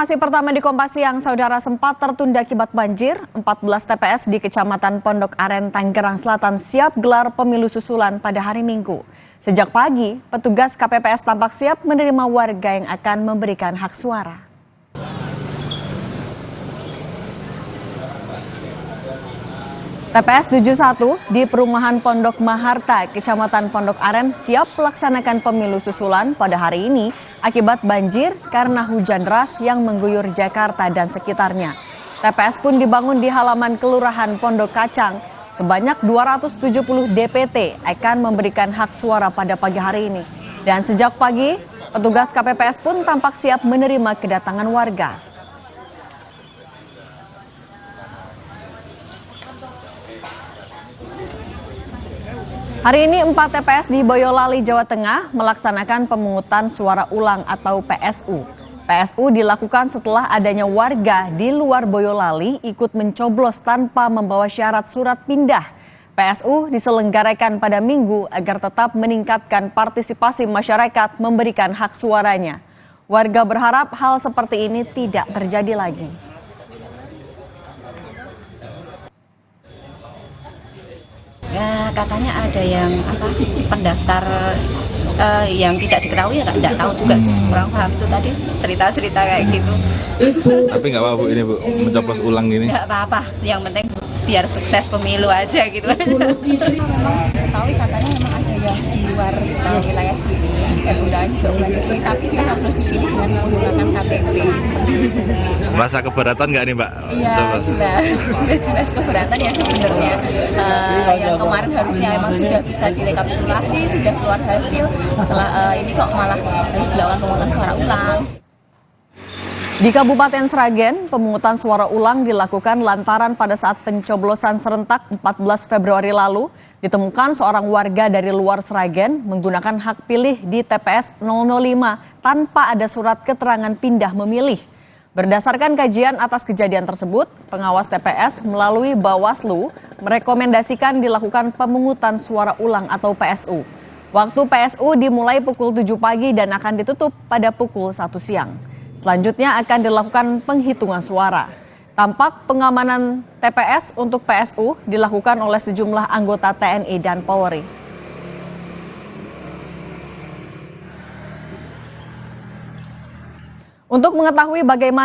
Informasi pertama di Kompas Siang, saudara, sempat tertunda akibat banjir. 14 TPS di Kecamatan Pondok Aren, Tangerang Selatan siap gelar pemilu susulan pada hari Minggu. Sejak pagi, petugas KPPS tampak siap menerima warga yang akan memberikan hak suara. TPS 71 di Perumahan Pondok Maharta, Kecamatan Pondok Aren siap melaksanakan pemilu susulan pada hari ini akibat banjir karena hujan deras yang mengguyur Jakarta dan sekitarnya. TPS pun dibangun di halaman Kelurahan Pondok Kacang. Sebanyak 270 DPT akan memberikan hak suara pada pagi hari ini. Dan sejak pagi, petugas KPPS pun tampak siap menerima kedatangan warga. Hari ini 4 TPS di Boyolali, Jawa Tengah melaksanakan pemungutan suara ulang atau PSU. PSU dilakukan setelah adanya warga di luar Boyolali ikut mencoblos tanpa membawa syarat surat pindah. PSU diselenggarakan pada Minggu agar tetap meningkatkan partisipasi masyarakat memberikan hak suaranya. Warga berharap hal seperti ini tidak terjadi lagi. Ya, katanya ada yang pendaftar yang tidak diketahui, ya nggak tahu juga sih, kurang paham itu tadi cerita-cerita kayak gitu. Tapi nggak apa-apa Bu, ini Bu, mencoblos ulang gini? Nggak apa-apa, yang penting biar sukses pemilu aja gitu. Memang ketahui katanya memang ada yang di luar wilayah sini dan undangan juga bukan di sini, tapi dia harus di sini dengan menggunakan KTP. Merasa keberatan nggak nih Mbak? Iya, jelas keberatan ya sebenarnya. Yang kemarin harusnya memang sudah bisa direkapitulasi, sudah keluar hasil, setelah ini kok malah harus dilakukan pemungutan suara ulang. Di Kabupaten Sragen, pemungutan suara ulang dilakukan lantaran pada saat pencoblosan serentak 14 Februari lalu, ditemukan seorang warga dari luar Sragen menggunakan hak pilih di TPS 005 tanpa ada surat keterangan pindah memilih. Berdasarkan kajian atas kejadian tersebut, pengawas TPS melalui Bawaslu merekomendasikan dilakukan pemungutan suara ulang atau PSU. Waktu PSU dimulai pukul 7 pagi dan akan ditutup pada pukul 1 siang. Selanjutnya akan dilakukan penghitungan suara. Tampak pengamanan TPS untuk PSU dilakukan oleh sejumlah anggota TNI dan Polri. Untuk mengetahui bagaimana